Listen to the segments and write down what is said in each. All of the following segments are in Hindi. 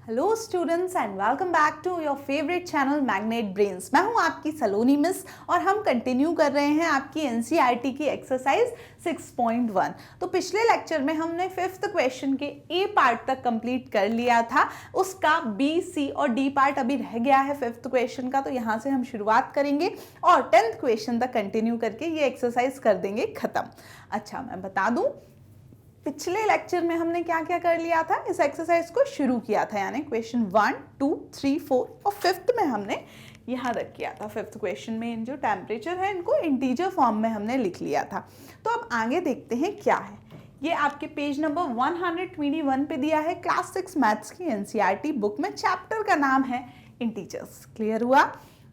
Hello students and welcome back to your favourite channel Magnet Brains. मैं हूं आपकी सलोनी मिस और हम कंटिन्यू कर रहे हैं आपकी एनसीईआरटी की एक्सरसाइज 6.1। तो पिछले लेक्चर में हमने 5th क्वेश्चन के ए पार्ट तक कंप्लीट कर लिया था, उसका बी, सी और डी पार्ट अभी रह गया है 5th क्वेश्चन का। तो यहाँ से हम शुरुआत करेंगे और 10th क्वेश्चन तक कंटिन्यू करके ये एक्सरसाइज कर देंगे खत्म। अच्छा, मैं बता दूं पिछले लेक्चर में हमने क्या क्या कर लिया था, इस एक्सरसाइज को शुरू किया था, यानी क्वेश्चन 1, 2, 3, 4 और 5th में हमने यहाँ रख किया था। 5th क्वेश्चन में इन जो टेम्परेचर है इनको इंटीजर फॉर्म में हमने लिख लिया था। तो अब आगे देखते हैं क्या है। ये आपके पेज नंबर 121 पे दिया है, क्लास 6 मैथ्स की एनसीईआरटी बुक में। चैप्टर का नाम है इंटीजर्स। क्लियर हुआ?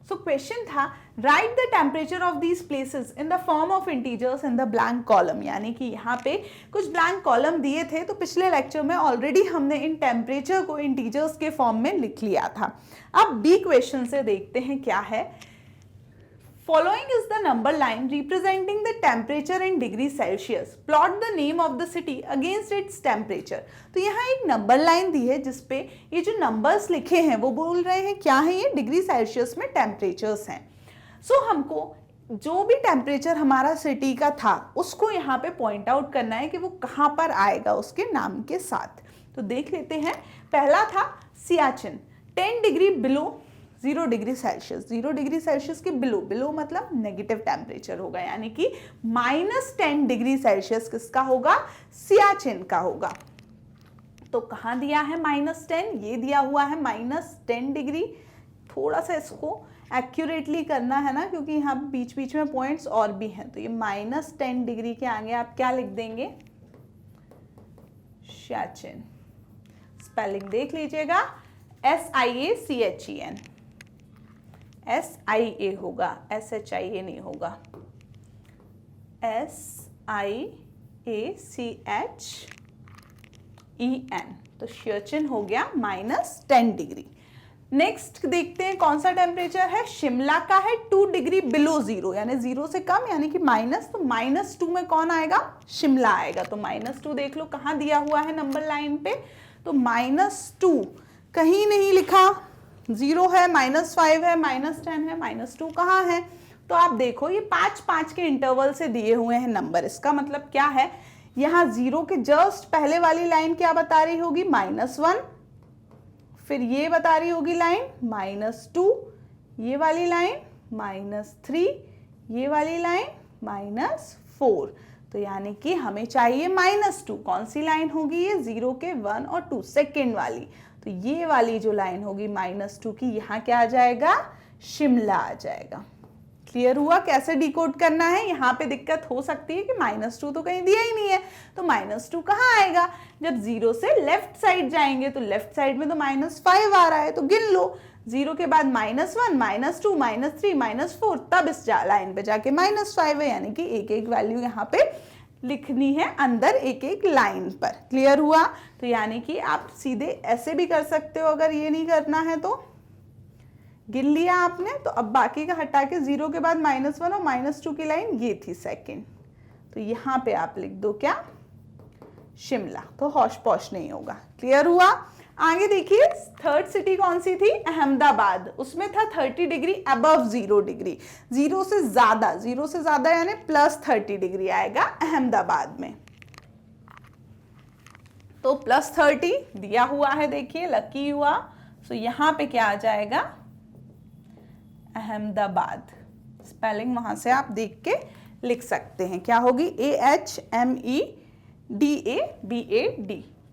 सो क्वेश्चन था right the temperature of these places in the form of integers in the blank column, यानी कि यहाँ पे कुछ ब्लैंक कॉलम दिए थे। तो पिछले लेक्चर में ऑलरेडी हमने इन टेम्परेचर को इंटीजर्स के फॉर्म में लिख लिया था। अब बी क्वेश्चन से देखते हैं क्या है। Following is the number line representing the temperature in degree Celsius. Plot the name of the city against its temperature. तो यहाँ एक नंबर लाइन दी है जिसपे ये जो नंबर्स लिखे हैं वो बोल रहे हैं क्या है, ये डिग्री सेल्सियस में टेम्परेचर्स हैं। सो हमको जो भी टेम्परेचर हमारा सिटी का था उसको यहाँ पे पॉइंट आउट करना है कि वो कहाँ पर आएगा उसके नाम के साथ। तो देख लेते हैं। पहला था Siachen, 10 degree below 0 degree Celsius. 0 degree Celsius के बिलो मतलब नेगेटिव टेम्परेचर होगा, यानी कि -10 डिग्री सेल्सियस किसका होगा, सियाचिन का होगा। तो कहाँ दिया है -10, ये दिया हुआ है -10 डिग्री। थोड़ा सा इसको एक्यूरेटली करना है ना, क्योंकि यहाँ बीच बीच में पॉइंट्स और भी हैं। तो ये -10 डिग्री के आगे आप क्या लिख देंगे, सियाचिन। स्पेलिंग देख लीजिएगा, SIACHEN, SIA होगा, SHIA नहीं होगा, SIACHEN। तो सियाचिन हो गया -10 डिग्री। नेक्स्ट देखते हैं कौन सा टेम्परेचर है। शिमला का है 2 डिग्री बिलो 0, यानी 0 से कम, यानी कि माइनस। तो -2 में कौन आएगा, शिमला आएगा। तो -2 देख लो कहाँ दिया हुआ है नंबर लाइन पे। तो -2 कहीं नहीं लिखा, 0 है, -5 है, -10 है, -2 कहाँ है। तो आप देखो ये 5-5 के इंटरवल से दिए हुए हैं नंबर। इसका मतलब क्या है, यहाँ 0 के जस्ट पहले वाली लाइन क्या बता रही होगी, -1, फिर ये बता रही होगी लाइन -2, ये वाली लाइन -3, ये वाली लाइन -4। तो यानी कि हमें चाहिए -2। कौन सी लाइन होगी ये, 0 के 1 और 2 सेकेंड वाली। तो ये वाली जो लाइन होगी -2 की, यहाँ क्या आ जाएगा, शिमला आ जाएगा। क्लियर हुआ कैसे डिकोड करना है। यहाँ पे दिक्कत हो सकती है कि -2 तो कहीं दिया ही नहीं है, तो -2 कहाँ आएगा। जब 0 से लेफ्ट साइड जाएंगे तो लेफ्ट साइड में तो -5 आ रहा है, तो गिन लो। 0 के बाद -1, -2, -3, -4, तब इस लाइन पे जाके -5 है, यानी कि एक एक वैल्यू यहाँ पे लिखनी है अंदर एक एक लाइन पर। क्लियर हुआ। तो यानी कि आप सीधे ऐसे भी कर सकते हो, अगर ये नहीं करना है तो। गिन लिया आपने, तो अब बाकी का हटा के 0 के बाद -1 और -2 की लाइन ये थी सेकंड। तो यहाँ पे आप लिख दो क्या, शिमला। तो हौश पौश नहीं होगा। क्लियर हुआ। आगे देखिए, थर्ड सिटी कौन सी थी, अहमदाबाद। उसमें था 30 डिग्री अबव 0 डिग्री, 0 से ज्यादा यानी +30 डिग्री आएगा अहमदाबाद में। तो +30 दिया हुआ है, देखिए लकी हुआ। सो यहाँ पे क्या आ जाएगा, अहमदाबाद। स्पेलिंग वहां से आप देख के लिख सकते हैं, क्या होगी, AHMEDABAD।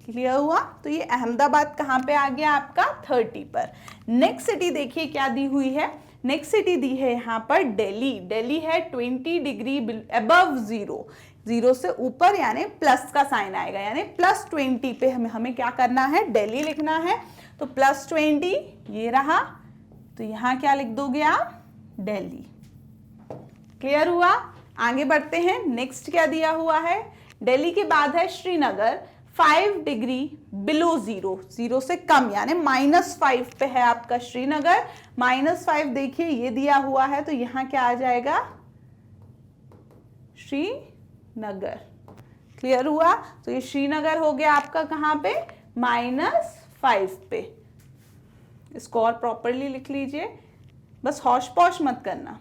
क्लियर हुआ। तो ये अहमदाबाद कहाँ पे आ गया आपका, 30 पर। नेक्स्ट सिटी देखिए क्या दी हुई है। नेक्स्ट सिटी दी है यहाँ पर दिल्ली। दिल्ली है 20 डिग्री अबव 0, 0 से ऊपर, यानी प्लस का साइन आएगा, यानी +20 पे हमें क्या करना है, दिल्ली लिखना है। तो +20 ये रहा, तो यहाँ क्या लिख दोगे आप, दिल्ली। क्लियर हुआ। आगे बढ़ते हैं। नेक्स्ट क्या दिया हुआ है, दिल्ली के बाद है श्रीनगर, 5 डिग्री बिलो 0, 0 से कम, यानी -5 पे है आपका श्रीनगर। -5 देखिए ये दिया हुआ है, तो यहाँ क्या आ जाएगा, श्रीनगर। क्लियर हुआ। तो ये श्रीनगर हो गया आपका कहाँ पे, -5 पे। इसको और प्रॉपरली लिख लीजिए, बस हौश पौश मत करना।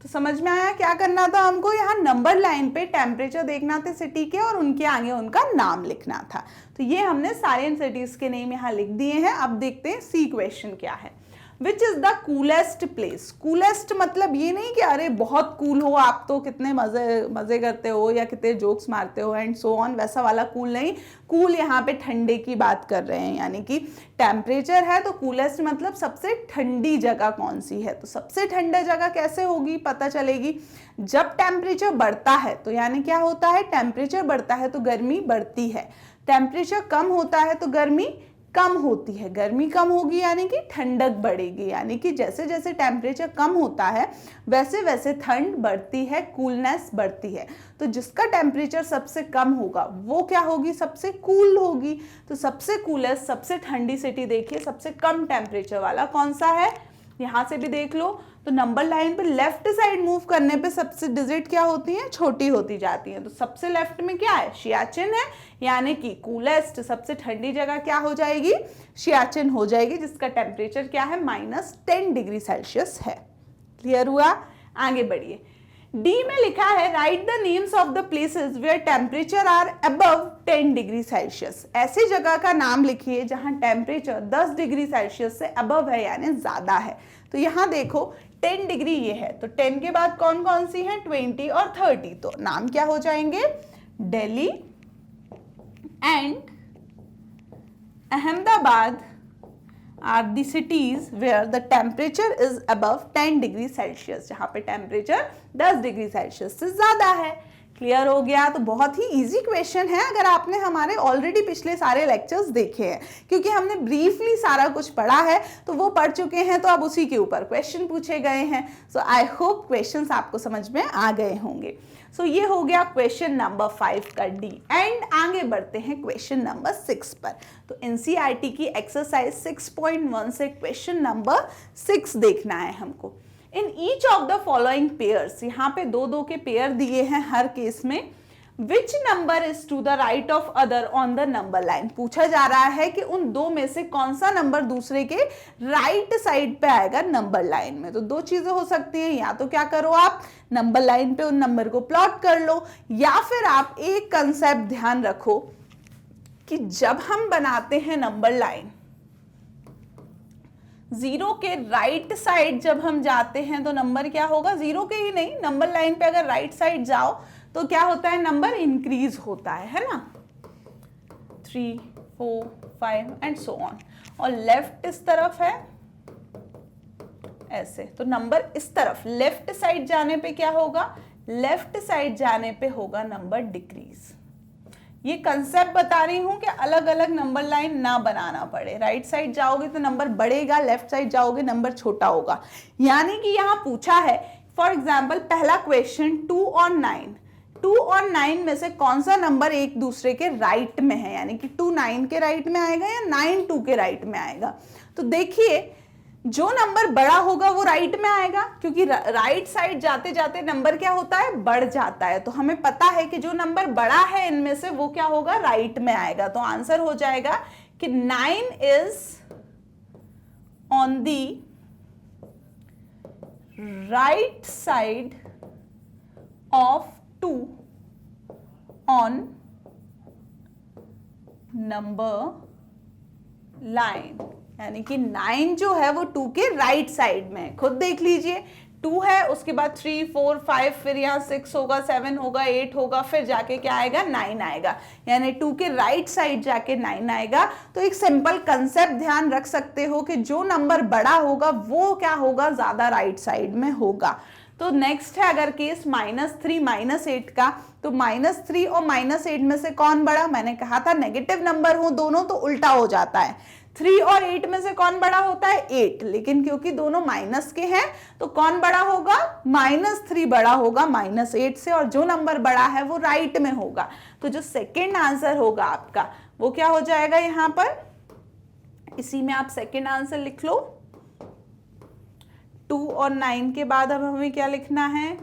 तो समझ में आया क्या करना था हमको? यहाँ नंबर लाइन पे टेम्परेचर देखना थे सिटी के और उनके आगे उनका नाम लिखना था। तो ये हमने सारे सिटीज के नेम यहाँ लिख दिए हैं। अब देखते हैं सी क्वेश्चन क्या है। Which is the coolest place? Coolest मतलब ये नहीं कि अरे बहुत कूल हो आप तो, कितने मजे करते हो या कितने जोक्स मारते हो एंड सो ऑन, वैसा वाला कूल नहीं। कूल यहाँ पे ठंडे की बात कर रहे हैं, यानी कि टेम्परेचर है तो कूलेस्ट मतलब सबसे ठंडी जगह कौन सी है। तो सबसे ठंडी जगह कैसे होगी, पता चलेगी जब टेम्परेचर बढ़ता है। तो यानी क्या होता है, टेम्परेचर बढ़ता है तो गर्मी बढ़ती है, टेम्परेचर कम होता है तो गर्मी कम होती है। गर्मी कम होगी यानी कि ठंडक बढ़ेगी, यानी कि जैसे जैसे टेम्परेचर कम होता है वैसे वैसे ठंड बढ़ती है, कूलनेस बढ़ती है। तो जिसका टेम्परेचर सबसे कम होगा वो क्या होगी, सबसे कूल होगी। तो सबसे कूलेस्ट, सबसे ठंडी सिटी देखिए, सबसे कम टेम्परेचर वाला कौन सा है, यहाँ से भी देख लो। तो नंबर लाइन पे लेफ्ट साइड मूव करने पे सबसे डिजिट क्या होती है, छोटी होती जाती है। तो सबसे लेफ्ट में क्या है, सियाचिन है, यानी कि कूलेस्ट सबसे ठंडी जगह क्या हो जाएगी, सियाचिन हो जाएगी, जिसका टेम्परेचर क्या है, -10 डिग्री सेल्सियस है। क्लियर हुआ? आगे बढ़िए। डी में लिखा है write the names of the places where temperature are above 10 degree Celsius. ऐसी जगह का नाम लिखिए जहां टेम्परेचर 10 डिग्री सेल्सियस से अबव है, यानी ज्यादा है। तो यहाँ देखो 10 डिग्री ये है, तो 10 के बाद कौन कौन सी है, 20 और 30। तो नाम क्या हो जाएंगे, Delhi and Ahmedabad are the cities where the temperature is above 10 degree Celsius, जहां पे टेम्परेचर 10 डिग्री सेल्सियस से ज्यादा है। क्लियर हो गया? तो बहुत ही इजी क्वेश्चन है अगर आपने हमारे ऑलरेडी पिछले सारे लेक्चर्स देखे हैं, क्योंकि हमने ब्रीफली सारा कुछ पढ़ा है, तो वो पढ़ चुके हैं, तो अब उसी के ऊपर क्वेश्चन पूछे गए हैं। सो आई होप क्वेश्चंस आपको समझ में आ गए होंगे। सो ये हो गया क्वेश्चन नंबर 5 का डी। एंड आगे बढ़ते हैं क्वेश्चन नंबर 6 पर। तो एनसीईआरटी की एक्सरसाइज 6.1 से क्वेश्चन नंबर 6 देखना है हमको। In each of the following pairs, यहाँ पे दो दो के पेयर दिए हैं हर केस में, which number is to the right of other on the number line. पूछा जा रहा है कि उन दो में से कौन सा नंबर दूसरे के राइट साइड पे आएगा नंबर लाइन में। तो दो चीजें हो सकती हैं, या तो क्या करो आप नंबर लाइन पे उन नंबर को प्लॉट कर लो, या फिर आप एक कंसेप्ट ध्यान रखो कि जब हम बनाते हैं नंबर लाइन, जीरो के राइट साइड जब हम जाते हैं तो नंबर क्या होगा, जीरो के ही नहीं, नंबर लाइन पे अगर राइट साइड जाओ तो क्या होता है, नंबर इंक्रीज होता है ना, 3, 4, 5 एंड सो ऑन। और लेफ्ट इस तरफ है ऐसे, तो नंबर इस तरफ लेफ्ट साइड जाने पे क्या होगा, लेफ्ट साइड जाने पे होगा नंबर डिक्रीज। ये कंसेप्ट बता रही हूं कि अलग अलग नंबर लाइन ना बनाना पड़े। राइट साइड जाओगे तो नंबर बढ़ेगा, लेफ्ट साइड जाओगे नंबर छोटा होगा। यानी कि यहां पूछा है फॉर एग्जाम्पल पहला क्वेश्चन 2 और 9, 2 और 9 में से कौन सा नंबर एक दूसरे के राइट में है, यानी कि 2 9 के राइट में आएगा या 9 2 के राइट में आएगा। तो देखिए जो नंबर बड़ा होगा वो राइट में आएगा, क्योंकि राइट साइड जाते जाते नंबर क्या होता है, बढ़ जाता है। तो हमें पता है कि जो नंबर बड़ा है इनमें से वो क्या होगा, राइट में आएगा। तो आंसर हो जाएगा कि 9 is on the right side of 2 on number line, यानी कि 9 जो है वो 2 के राइट साइड में है। खुद देख लीजिए, 2 है, उसके बाद 3, 4, 5, फिर यहाँ 6 होगा, 7 होगा, 8 होगा, फिर जाके क्या आएगा, 9 आएगा, यानी 2 के राइट साइड जाके 9 आएगा। तो एक सिंपल कंसेप्ट ध्यान रख सकते हो कि जो नंबर बड़ा होगा वो क्या होगा, ज्यादा राइट साइड में होगा। तो नेक्स्ट है अगर केस -3 -8 का, तो -3 और -8 में से कौन बड़ा, मैंने कहा था नेगेटिव नंबर हो दोनों तो उल्टा हो जाता है। 3 और 8 में से कौन बड़ा होता है, 8, लेकिन क्योंकि दोनों माइनस के हैं तो कौन बड़ा होगा, -3 बड़ा होगा -8 से, और जो नंबर बड़ा है वो राइट में होगा। तो जो सेकेंड आंसर होगा आपका वो क्या हो जाएगा, यहाँ पर इसी में आप सेकेंड आंसर लिख लो। 2 और 9 के बाद अब हमें क्या लिखना है,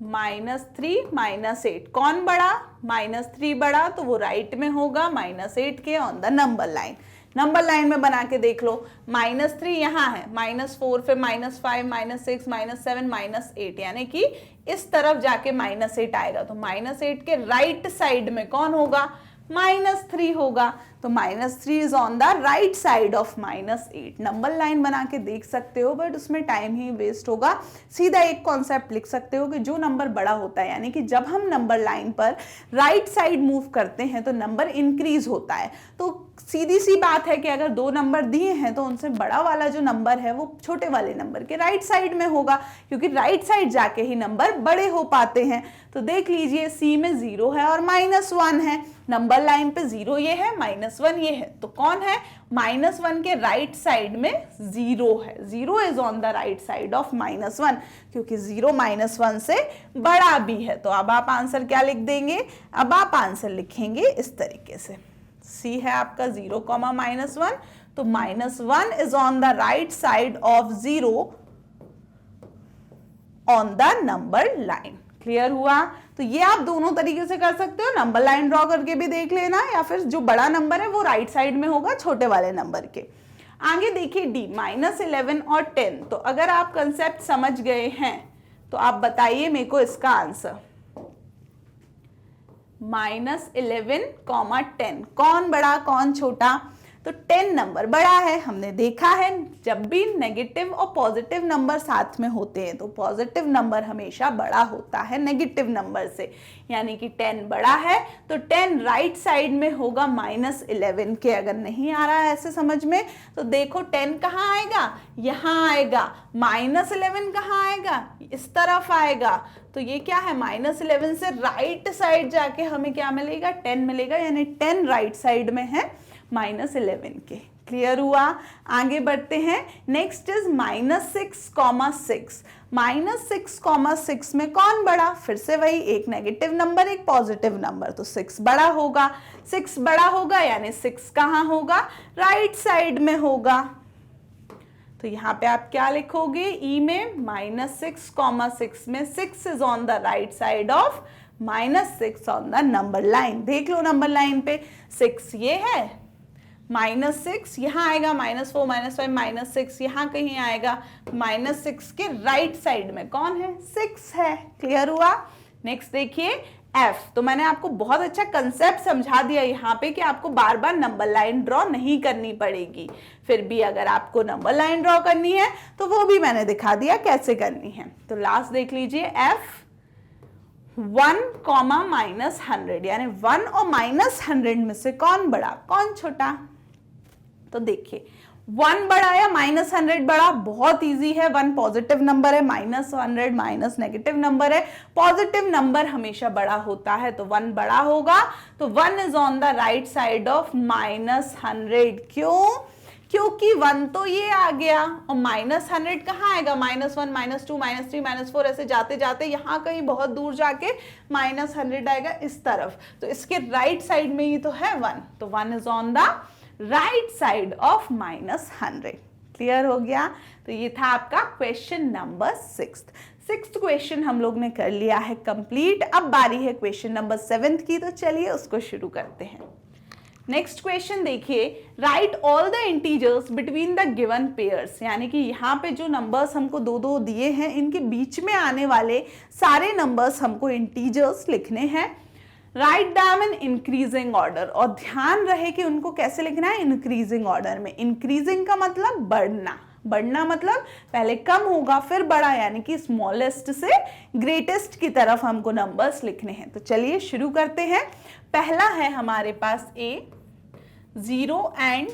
-3 -8, कौन बड़ा? -3 बड़ा, तो वो राइट में होगा -8 के on the number line. Number line में बना के देख लो, -3 यहाँ है, -4, फिर -5, -6, -7, -8, यानी कि इस तरफ जाके -8 आएगा, तो -8 के राइट साइड में कौन होगा? -3 होगा, तो -3 is on the right side of -8। Number line बना के देख सकते हो, बट उसमें टाइम ही वेस्ट होगा। सीधा एक कॉन्सेप्ट लिख सकते हो कि जो नंबर बड़ा होता है, यानी कि जब हम नंबर लाइन पर राइट साइड मूव करते हैं तो नंबर इंक्रीज होता है। तो सीधी सी बात है कि अगर दो नंबर दिए हैं तो उनसे बड़ा वाला जो नंबर है वो छोटे वाले नंबर के राइट साइड में होगा, क्योंकि राइट साइड जाके ही नंबर बड़े हो पाते हैं। तो देख लीजिए, सी में 0 है और -1 है, नंबर लाइन पे 0 ये है, -1 ये है, तो कौन है? -1 के राइट साइड में 0 है। 0 is on the right side of -1, क्योंकि 0 -1 से बड़ा भी है। तो अब आप आंसर क्या लिख देंगे? अब आप आंसर लिखेंगे इस तरीके से, सी है आपका 0, -1, तो -1 is on the right side of 0 on the number line. Clear हुआ? तो ये आप दोनों तरीके से कर सकते हो, नंबर लाइन ड्रॉ करके भी देख लेना, या फिर जो बड़ा नंबर है वो राइट साइड में होगा छोटे वाले नंबर के। आगे देखिए डी, -11 और 10। तो अगर आप कंसेप्ट समझ गए हैं तो आप बताइए मेरे को इसका आंसर। -11, 10, कौन बड़ा कौन छोटा? तो 10 नंबर बड़ा है। हमने देखा है जब भी नेगेटिव और पॉजिटिव नंबर साथ में होते हैं तो पॉजिटिव नंबर हमेशा बड़ा होता है नेगेटिव नंबर से, यानी कि 10 बड़ा है तो 10 राइट साइड में होगा -11 के। अगर नहीं आ रहा है ऐसे समझ में तो देखो 10 कहाँ आएगा? यहाँ आएगा। -11 कहाँ आएगा? इस तरफ आएगा। तो ये क्या है? -11 से राइट साइड जाके हमें क्या मिलेगा? 10 मिलेगा, यानी 10 राइट साइड में है -11 के। क्लियर हुआ? आगे बढ़ते हैं। नेक्स्ट इज -6, -6 में कौन बड़ा? फिर से वही, एक नेगेटिव नंबर एक पॉजिटिव नंबर, तो 6 बड़ा होगा। 6 बड़ा होगा यानी 6 कहाँ होगा? राइट साइड में होगा। तो यहाँ पे आप क्या लिखोगे? ई में -6, में 6 is on the right side of -6 on the number line. देख लो नंबर लाइन पे 6 ये है, -6 यहाँ आएगा, -4, -5, -6 यहाँ कहीं आएगा। -6 के राइट साइड में कौन है? 6 है। क्लियर हुआ? नेक्स्ट देखिए F। तो मैंने आपको बहुत अच्छा कंसेप्ट समझा दिया यहाँ पे कि आपको बार बार नंबर लाइन ड्रॉ नहीं करनी पड़ेगी। फिर भी अगर आपको नंबर लाइन ड्रॉ करनी है तो वो भी मैंने दिखा दिया कैसे करनी है। तो लास्ट देख लीजिए F, 1, -100, यानी 1 और -100 में से कौन बड़ा कौन छोटा? तो देखिए 1 बड़ा या -100 बड़ा? बहुत इजी है। 1 पॉजिटिव नंबर है, -100 माइनस नेगेटिव नंबर है। पॉजिटिव नंबर हमेशा बड़ा होता है तो 1 बड़ा होगा। तो 1 is on the right side of -100। क्यों? क्योंकि 1 तो ये आ गया और -100 कहाँ आएगा? -1, -2, -3, -4 ऐसे जाते जाते यहाँ कहीं बहुत दूर जाके -100 आएगा इस तरफ। तो इसके राइट साइड में ही तो है 1, तो 1 is on the right side of -100। Clear हो गया? तो ये था आपका क्वेश्चन नंबर 6th क्वेश्चन हम लोग ने कर लिया है कंप्लीट। अब बारी है क्वेश्चन नंबर 7th की, तो चलिए उसको शुरू करते हैं। नेक्स्ट क्वेश्चन देखिए, right all the integers between the given pairs, यानी कि यहाँ पे जो नंबर्स हमको दो दो दिए हैं इनके बीच में आने वाले सारे नंबर्स हमको इंटीजर्स लिखने हैं। Right them in increasing order, और ध्यान रहे कि उनको कैसे लिखना है? इंक्रीजिंग ऑर्डर में। इंक्रीजिंग का मतलब बढ़ना, बढ़ना मतलब पहले कम होगा फिर बड़ा, यानी कि स्मॉलेस्ट से ग्रेटेस्ट की तरफ हमको नंबर्स लिखने हैं। तो चलिए शुरू करते हैं। पहला है हमारे पास A, 0 एंड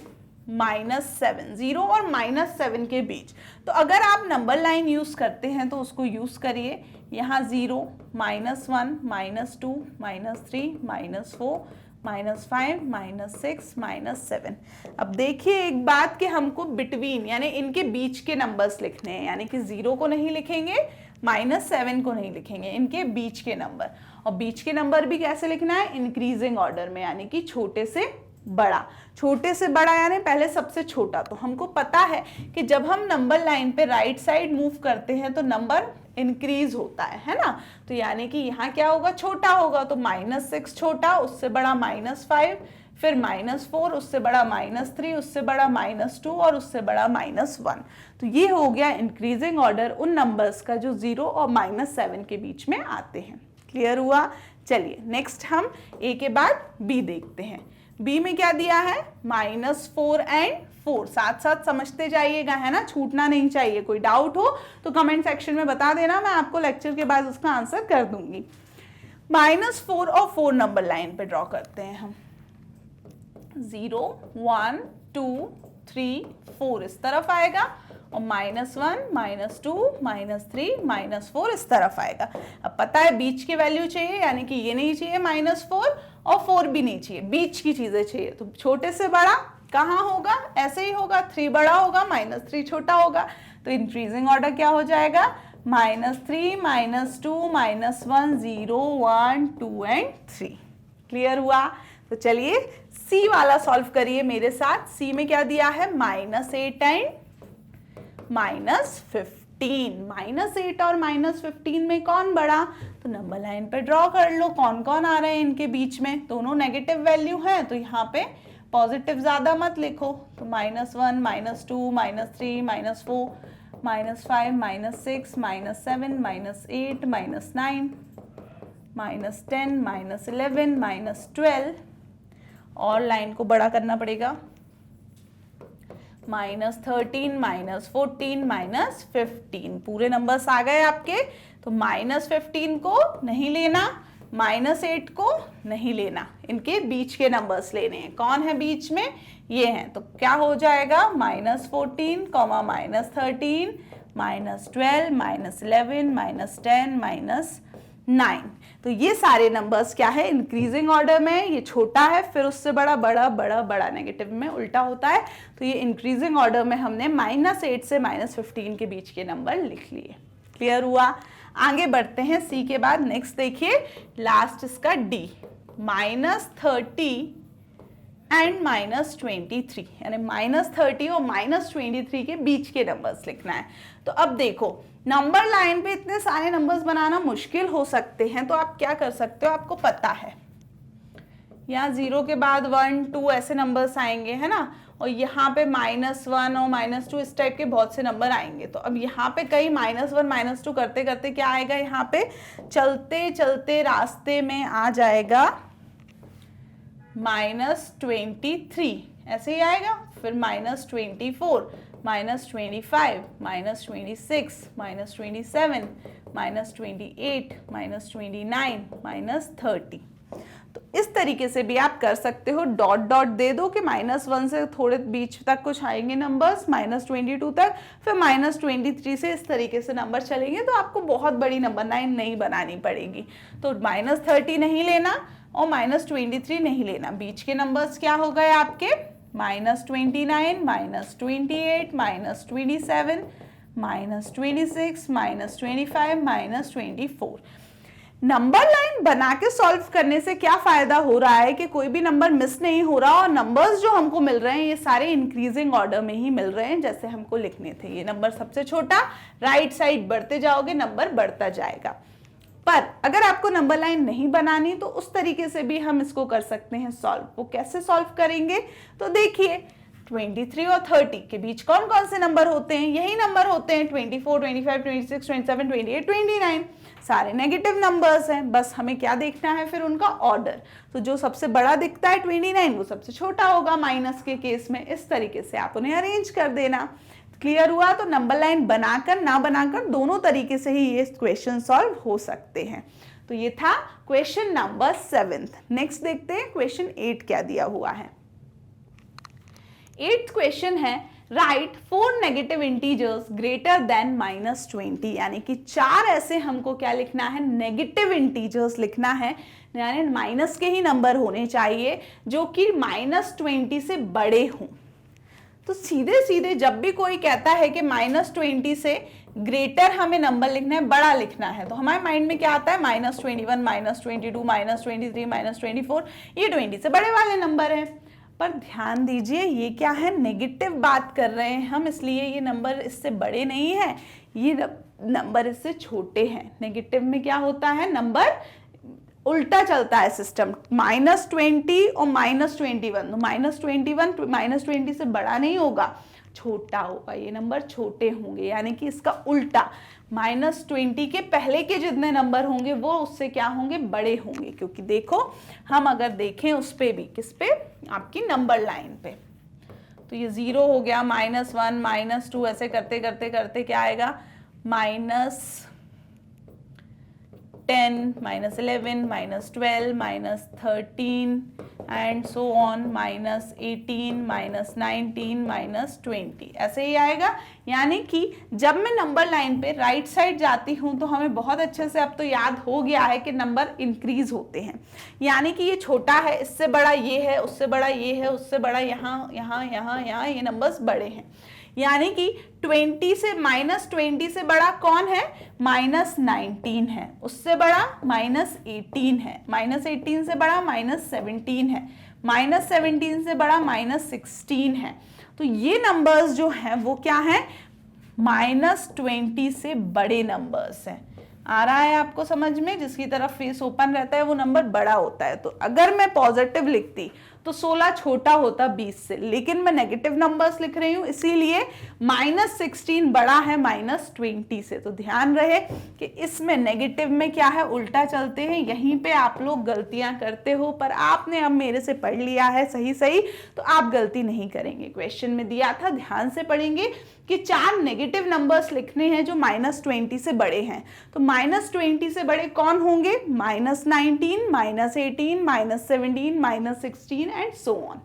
-7, 0 और -7 के बीच। तो अगर आप नंबर लाइन यूज करते हैं तो उसको यूज करिए। यहाँ 0, -1, -2, -3, -4, -5, -6, -7। अब देखिए एक बात कि हमको बिटवीन यानी इनके बीच के नंबर्स लिखने हैं, यानी कि 0 को नहीं लिखेंगे, -7 को नहीं लिखेंगे, इनके बीच के नंबर। और बीच के नंबर भी कैसे लिखना है? इंक्रीजिंग ऑर्डर में, यानी कि छोटे से बड़ा। छोटे से बड़ा यानी पहले सबसे छोटा। तो हमको पता है कि जब हम नंबर लाइन पे राइट साइड मूव करते हैं तो नंबर इंक्रीज होता है ना। तो यानी कि यहाँ क्या होगा, छोटा होगा, तो -6 छोटा, उससे बड़ा -5, फिर -4, उससे बड़ा -3, उससे बड़ा -2 और उससे बड़ा -1। तो ये हो गया इंक्रीजिंग ऑर्डर उन नंबर्स का जो 0 और -7 के बीच में आते हैं। क्लियर हुआ। चलिए नेक्स्ट हम ए के बाद बी देखते हैं। बी में क्या दिया है, -4 एंड 4, साथ साथ समझते जाइएगा, है ना, छूटना नहीं चाहिए। कोई डाउट हो तो कमेंट सेक्शन में बता देना, मैं आपको लेक्चर के बाद उसका आंसर कर दूंगी। -4 और 4 नंबर लाइन पे ड्रॉ करते हैं हम। 0 1 2 3 4 इस तरफ आएगा और -1 -2 -3 -4 इस तरफ आएगा। अब पता है बीच की वैल्यू चाहिए, यानी कि ये नहीं चाहिए -4 और 4 भी नहीं चाहिए, बीच की चीजें चाहिए। तो छोटे से बड़ा कहाँ होगा, ऐसे ही होगा, 3 बड़ा होगा, -3 छोटा होगा। तो इंक्रीजिंग ऑर्डर क्या हो जाएगा, -3 -2 -1 0 1 2 एंड 3। क्लियर हुआ। तो चलिए सी वाला सॉल्व करिए मेरे साथ। सी में क्या दिया है, -8 एंड -15। -8 और -15 में कौन बड़ा, तो नंबर लाइन पे ड्रॉ कर लो कौन कौन आ रहे हैं इनके बीच में। दोनों नेगेटिव वैल्यू है, तो यहाँ पे पॉजिटिव ज्यादा मत लिखो, तो -1 -2 -3 -4 -5 -6 -7 -8 -9 -10 -11 और लाइन को बड़ा करना पड़ेगा, -13 -14 -15 पूरे नंबर्स आ गए आपके। तो -15 को नहीं लेना, -8 को नहीं लेना, इनके बीच के नंबर्स लेने हैं। कौन है बीच में, ये हैं। तो क्या हो जाएगा, -14, -13 -12 -11 -10 -9। तो ये सारे नंबर्स क्या है, इंक्रीजिंग ऑर्डर में, ये छोटा है फिर उससे बड़ा, बड़ा बड़ा बड़ा, नेगेटिव में उल्टा होता है। तो ये इंक्रीजिंग ऑर्डर में हमने -8 से -15 के बीच के नंबर लिख लिए। क्लियर हुआ। आगे बढ़ते हैं सी के बाद। नेक्स्ट देखिए लास्ट इसका डी, -30 एंड -23, यानी -30 और -23 के बीच के नंबर्स लिखना है। तो अब देखो नंबर लाइन पे इतने सारे नंबर्स बनाना मुश्किल हो सकते हैं, तो आप क्या कर सकते हो, आपको पता है यहाँ 0 के बाद 1 2 ऐसे नंबर्स आएंगे, है ना, और यहाँ पे -1 और -2 इस टाइप के बहुत से नंबर आएंगे। तो अब यहाँ पे कई -1 -2 करते करते क्या आएगा, यहाँ पे चलते चलते रास्ते में आ जाएगा -23, ऐसे ही आएगा, फिर -24 -25 -26 -27 -28 -29 -30। तो इस तरीके से भी आप कर सकते हो, डॉट डॉट दे दो कि -1 से थोड़े बीच तक कुछ आएंगे नंबर्स, -22 तक, फिर -23 से इस तरीके से नंबर चलेंगे। तो आपको बहुत बड़ी नंबर लाइन नहीं बनानी पड़ेगी। तो -30 नहीं लेना और -23 नहीं लेना, बीच के नंबर्स क्या हो गए आपके, -29 -28 -27 -26 -25 -24। नंबर लाइन बना के सॉल्व करने से क्या फायदा हो रहा है कि कोई भी नंबर मिस नहीं हो रहा, और नंबर्स जो हमको मिल रहे हैं ये सारे इंक्रीजिंग ऑर्डर में ही मिल रहे हैं जैसे हमको लिखने थे। ये नंबर सबसे छोटा, राइट साइड बढ़ते जाओगे नंबर बढ़ता जाएगा। पर अगर आपको नंबर लाइन नहीं बनानी तो उस तरीके से भी हम इसको कर सकते हैं सॉल्व। वो कैसे सॉल्व करेंगे, तो देखिए 23 और 30 के बीच कौन कौन से नंबर होते हैं, यही नंबर होते हैं, 24 25 26 27 28 29, सारे नेगेटिव नंबर्स हैं। बस हमें क्या देखना है फिर उनका ऑर्डर। तो जो सबसे बड़ा दिखता है 29 वो सबसे छोटा होगा माइनस के केस में। इस तरीके से आप उन्हें अरेंज कर देना। क्लियर हुआ। तो नंबर लाइन बनाकर ना बनाकर दोनों तरीके से ही ये क्वेश्चन सॉल्व हो सकते हैं। तो ये था क्वेश्चन नंबर 7। नेक्स्ट देखते हैं क्वेश्चन 8 क्या दिया हुआ है। 8th क्वेश्चन है right 4 negative integers greater than -20, यानी कि 4 ऐसे हमको क्या लिखना है, नेगेटिव इंटीजर्स लिखना है, यानी माइनस के ही नंबर होने चाहिए जो कि -20 से बड़े हों। तो सीधे सीधे जब भी कोई कहता है कि -20 से ग्रेटर हमें नंबर लिखना है, बड़ा लिखना है, तो हमारे माइंड में क्या आता है, -21 -22 -23 -24, ये 20 से बड़े वाले नंबर हैं। पर ध्यान दीजिए ये क्या है, नेगेटिव बात कर रहे हैं हम, इसलिए ये नंबर इससे बड़े नहीं है। ये नंबर इससे छोटे हैं। नेगेटिव में क्या होता है, नंबर उल्टा चलता है सिस्टम, -20 और -21, तो -21 -20 से बड़ा नहीं होगा, छोटा होगा, ये नंबर छोटे होंगे, यानी कि इसका उल्टा -20 के पहले के जितने नंबर होंगे वो उससे क्या होंगे, बड़े होंगे। क्योंकि देखो हम अगर देखें उस पे भी, किस पे, आपकी नंबर लाइन पे, तो ये 0 हो गया, -1 -2 ऐसे करते करते करते क्या आएगा, -10 -11 -12 -13 एंड सो ऑन, -18 -19 -20 ऐसे ही आएगा। यानी कि जब मैं नंबर लाइन पे राइट साइड जाती हूँ तो हमें बहुत अच्छे से अब तो याद हो गया है कि नंबर इंक्रीज होते हैं, यानी कि ये छोटा है, इससे बड़ा ये है, उससे बड़ा ये है, उससे बड़ा यहाँ यहाँ यहाँ यहाँ, ये नंबर्स बड़े हैं। यानी कि 20 से -20 से बड़ा कौन है, -19 है, उससे बड़ा -18 है, -18 से बड़ा -17 है, -17 से बड़ा -16 है। तो ये नंबर्स जो हैं वो क्या हैं, -20 से बड़े नंबर्स हैं। आ रहा है आपको समझ में, जिसकी तरफ फेस ओपन रहता है वो नंबर बड़ा होता है। तो अगर मैं पॉजिटिव लिखती तो 16 छोटा होता 20 से, लेकिन मैं नेगेटिव नंबर्स लिख रही हूं इसीलिए -16 बड़ा है -20 से। तो ध्यान रहे कि इसमें नेगेटिव में क्या है, उल्टा चलते हैं। यहीं पे आप लोग गलतियां करते हो, पर आपने अब मेरे से पढ़ लिया है सही सही, तो आप गलती नहीं करेंगे। क्वेश्चन में दिया था, ध्यान से पढ़ेंगे कि 4 नेगेटिव नंबर्स लिखने हैं जो -20 से बड़े हैं। तो -20 से बड़े कौन होंगे, -19 -18 -17 -16 एंड सो ऑन।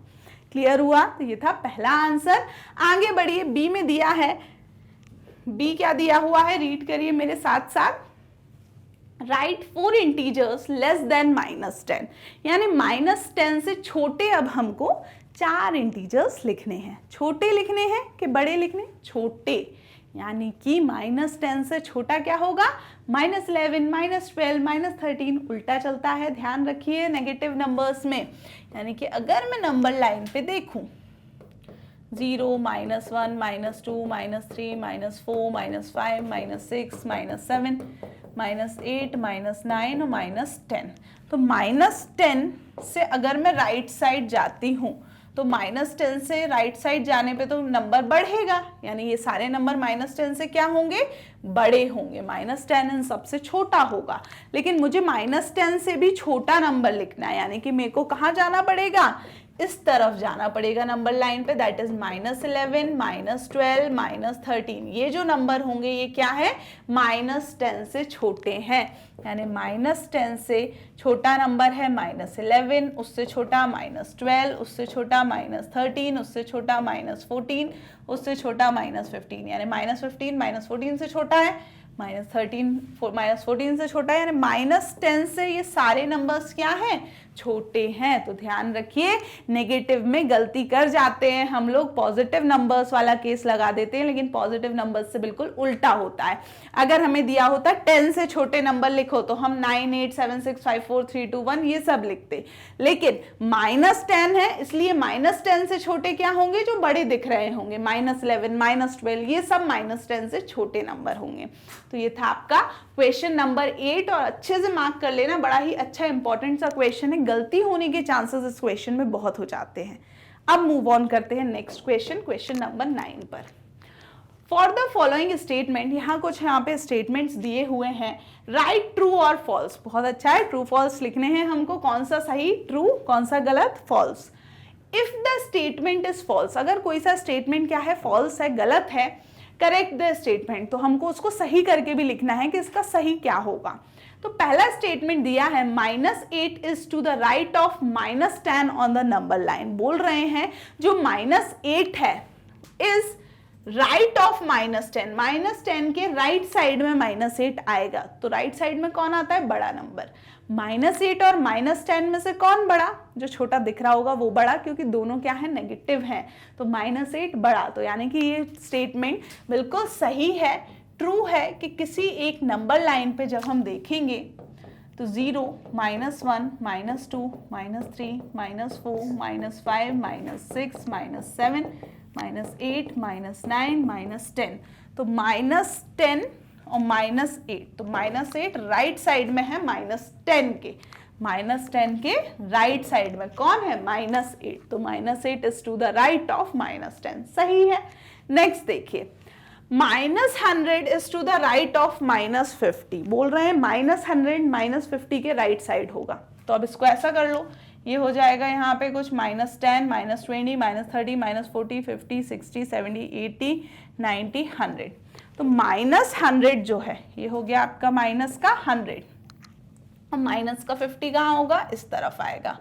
क्लियर हुआ? तो ये था पहला आंसर। आगे बढ़िए, बी में दिया है, बी क्या दिया हुआ है, रीड करिए मेरे साथ साथ। राइट 4 इंटीजर्स लेस देन -10, यानी -10 से छोटे अब हमको 4 इंटीजर्स लिखने हैं। छोटे लिखने हैं कि बड़े लिखने, छोटे, यानी कि -10 से छोटा क्या होगा, -11 -12 -13, उल्टा चलता है। ध्यान रखिए नेगेटिव नंबर्स में, यानी कि अगर मैं नंबर लाइन पे देखूं 0 -1 -2 -3 -4 -5 -6 -7 -8 -9 और -10, तो -10 से अगर मैं राइट साइड जाती हूँ तो -10 से राइट साइड जाने पे तो नंबर बढ़ेगा, यानी ये सारे नंबर -10 से क्या होंगे, बड़े होंगे। -10 इन सबसे छोटा होगा, लेकिन मुझे -10 से भी छोटा नंबर लिखना है, यानी कि मेरे को कहाँ जाना पड़ेगा, इस तरफ जाना पड़ेगा नंबर लाइन पे, दैट इज -11 -12 -13। ये जो नंबर होंगे ये क्या है, -10 से छोटे हैं, यानी -10 से छोटा नंबर है -11, उससे छोटा -12, उससे छोटा -13, उससे छोटा -14, उससे छोटा -15, यानी -15 -14 से छोटा है, -14 से छोटा है, यानी -10 से ये सारे नंबर्स क्या हैं, छोटे हैं। तो ध्यान रखिए, नेगेटिव में गलती कर जाते हैं हम लोग, पॉजिटिव नंबर्स वाला केस लगा देते हैं, लेकिन पॉजिटिव नंबर्स से बिल्कुल उल्टा होता है। अगर हमें दिया होता 10 से छोटे नंबर लिखो तो हम 9 8 7 6 5 4 3 2 1 ये सब लिखते, लेकिन -10 है इसलिए -10 से छोटे क्या होंगे, जो बड़े दिख रहे होंगे, -11 -12, ये सब -10 से छोटे नंबर होंगे। तो ये था आपका क्वेश्चन नंबर 8, और अच्छे से मार्क कर लेना, बड़ा ही अच्छा इंपॉर्टेंट सा क्वेश्चन है, गलती होने के चांसेस इस क्वेश्चन में बहुत हो जाते हैं। अब मूव ऑन करते हैं नेक्स्ट क्वेश्चन, क्वेश्चन नंबर 9 पर। फॉर द फॉलोइंग स्टेटमेंट, यहाँ कुछ यहाँ पे स्टेटमेंट्स दिए हुए हैं, राइट ट्रू और फॉल्स। बहुत अच्छा है, ट्रू फॉल्स लिखने हैं हमको, कौन सा सही ट्रू, कौन सा गलत false. If the statement is false, अगर कोई सा स्टेटमेंट क्या है, फॉल्स है, गलत है, करेक्ट द स्टेटमेंट, तो हमको उसको सही करके भी लिखना है कि इसका सही क्या होगा। तो पहला स्टेटमेंट दिया है -8 is to the right of -10 on the number line. बोल रहे हैं जो -8 है इज राइट ऑफ -10, -10 के राइट साइड में -8 आएगा। तो राइट साइड में कौन आता है, बड़ा नंबर। -8 और -10 में से कौन बड़ा, जो छोटा दिख रहा होगा वो बड़ा, क्योंकि दोनों क्या है, नेगेटिव हैं, तो -8 बड़ा। तो यानी कि ये स्टेटमेंट बिल्कुल सही है, ट्रू है कि किसी एक नंबर लाइन पे जब हम देखेंगे तो 0 -1 -2 -3 -4 -5 -6 -7 -8 -9 -10, तो -10 और -8, तो -8 राइट साइड में है -10 के, -10 के राइट साइड में कौन है, -8, तो -8 is to the right of -10, सही है। नेक्स्ट देखिए, -100 is to the right of -50, बोल रहे हैं -100 -50 के राइट साइड होगा, तो अब इसको ऐसा कर लो, ये हो जाएगा यहाँ पे कुछ -10 -20 -30 -40 50 60 70 80 90 100, तो -100 जो है ये हो गया आपका माइनस का 100 और माइनस का 50 कहाँ होगा, इस तरफ आएगा।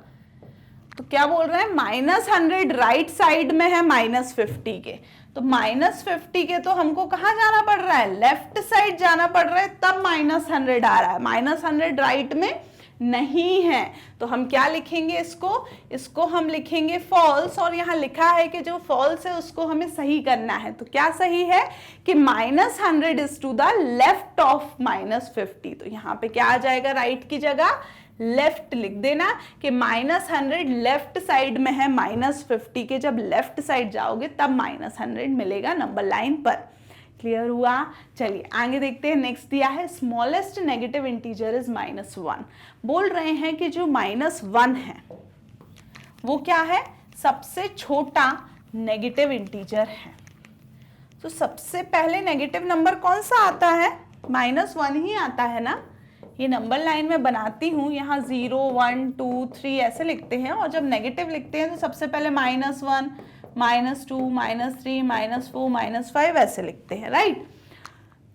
तो क्या बोल रहे हैं, -100 राइट साइड में है -50 के, तो -50 के तो हमको कहाँ जाना पड़ रहा है, लेफ्ट साइड जाना पड़ रहा है, तब -100 आ रहा है, -100 राइट में नहीं है, तो हम क्या लिखेंगे इसको हम लिखेंगे फॉल्स, और यहाँ लिखा है कि जो फॉल्स है उसको हमें सही करना है, तो क्या सही है कि -100 is to the left of -50, तो यहाँ पे क्या आ जाएगा, राइट की जगह लेफ्ट लिख देना कि -100 लेफ्ट साइड में है -50 के, जब लेफ्ट साइड जाओगे तब -100 मिलेगा नंबर लाइन पर। क्लियर हुआ? चलिए आगे देखते हैं। नेक्स्ट दिया है स्मॉलेस्ट नेगेटिव इंटीजर इज -1, बोल रहे हैं कि जो -1 है वो क्या है, सबसे छोटा नेगेटिव इंटीजर है। तो सबसे पहले नेगेटिव नंबर कौन सा आता है, -1 ही आता है ना। ये नंबर लाइन में बनाती हूँ, यहाँ 0 1 2 3 ऐसे लिखते हैं, और जब नेगेटिव लिखते हैं तो सबसे पहले -1 -2 -3 -4 -5 ऐसे लिखते हैं, राइट।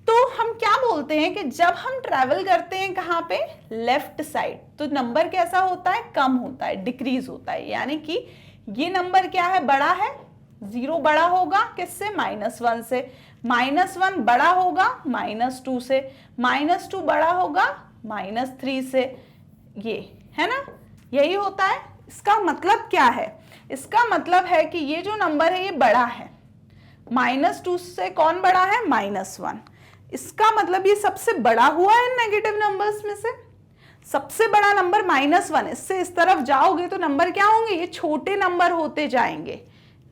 तो हम क्या बोलते हैं कि जब हम ट्रैवल करते हैं कहाँ पे, लेफ्ट साइड, तो नंबर कैसा होता है, कम होता है, डिक्रीज होता है, यानी कि ये नंबर क्या है, बड़ा है, 0 बड़ा होगा किससे, -1 से, -1 बड़ा होगा -2 से, -2 बड़ा होगा -3 से, ये है ना, यही होता है। इसका मतलब क्या है, इसका मतलब है कि ये जो नंबर है ये बड़ा है, -2 से कौन बड़ा है, -1, इसका मतलब ये सबसे बड़ा हुआ है नेगेटिव नंबर्स में से। सबसे बड़ा नंबर -1, इससे इस तरफ जाओगे तो नंबर क्या होंगे, ये छोटे नंबर होते जाएंगे,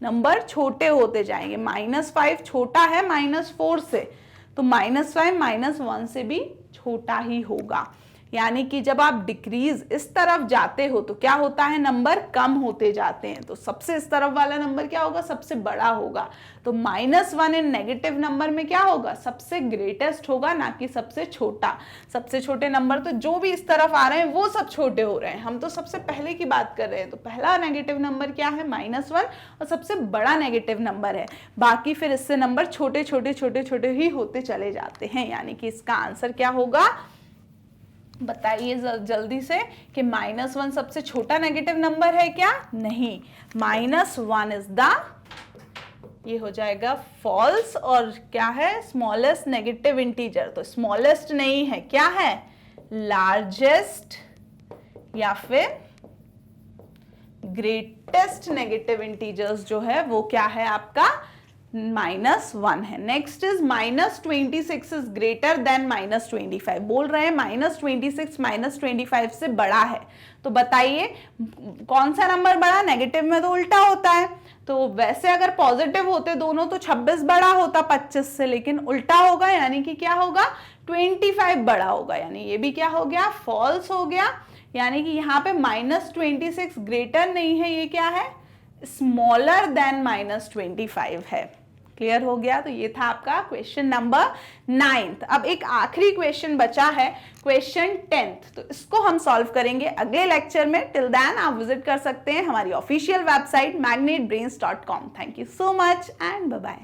नंबर छोटे होते जाएंगे। -5 छोटा है -4 से, तो -5 -1 से भी छोटा ही होगा, यानी कि जब आप डिक्रीज इस तरफ जाते हो तो क्या होता है, नंबर कम होते जाते हैं। तो सबसे इस तरफ वाला नंबर क्या होगा, सबसे बड़ा होगा। तो -1 इन नेगेटिव नंबर में क्या होगा, सबसे ग्रेटेस्ट होगा, ना कि सबसे छोटा। सबसे छोटे नंबर तो जो भी इस तरफ आ रहे हैं वो सब छोटे हो रहे हैं, हम तो सबसे पहले की बात कर रहे हैं। तो पहला नेगेटिव नंबर क्या है, -1, और सबसे बड़ा नेगेटिव नंबर है। बाकी फिर इससे नंबर छोटे छोटे छोटे छोटे ही होते चले जाते हैं, यानी कि इसका आंसर क्या होगा, बताइए जल्दी से कि -1 सबसे छोटा नेगेटिव नंबर है क्या, नहीं, -1 इज द, ये हो जाएगा फॉल्स, और क्या है, स्मॉलेस्ट नेगेटिव इंटीजर। तो स्मॉलेस्ट नहीं है, क्या है, लार्जेस्ट या फिर ग्रेटेस्ट नेगेटिव इंटीजर्स जो है वो क्या है आपका, -1 है। Next is -26 is greater than -25, बोल रहे हैं -26 -25 से बड़ा है। तो बताइए कौन सा नंबर बड़ा, नेगेटिव में तो उल्टा होता है, तो वैसे अगर पॉजिटिव होते दोनों तो 26 बड़ा होता 25 से, लेकिन उल्टा होगा, यानी कि क्या होगा, 25 बड़ा होगा, यानी ये भी क्या हो गया, फॉल्स हो गया। यानी कि यहाँ पे -26 ग्रेटर नहीं है, ये क्या है, स्मॉलर देन -25 है। क्लियर हो गया? तो ये था आपका क्वेश्चन नंबर 9। अब एक आखिरी क्वेश्चन बचा है, क्वेश्चन 10, तो इसको हम सॉल्व करेंगे अगले लेक्चर में। टिल देन आप विजिट कर सकते हैं हमारी official website magnetbrains.com। Thank you so much and bye bye.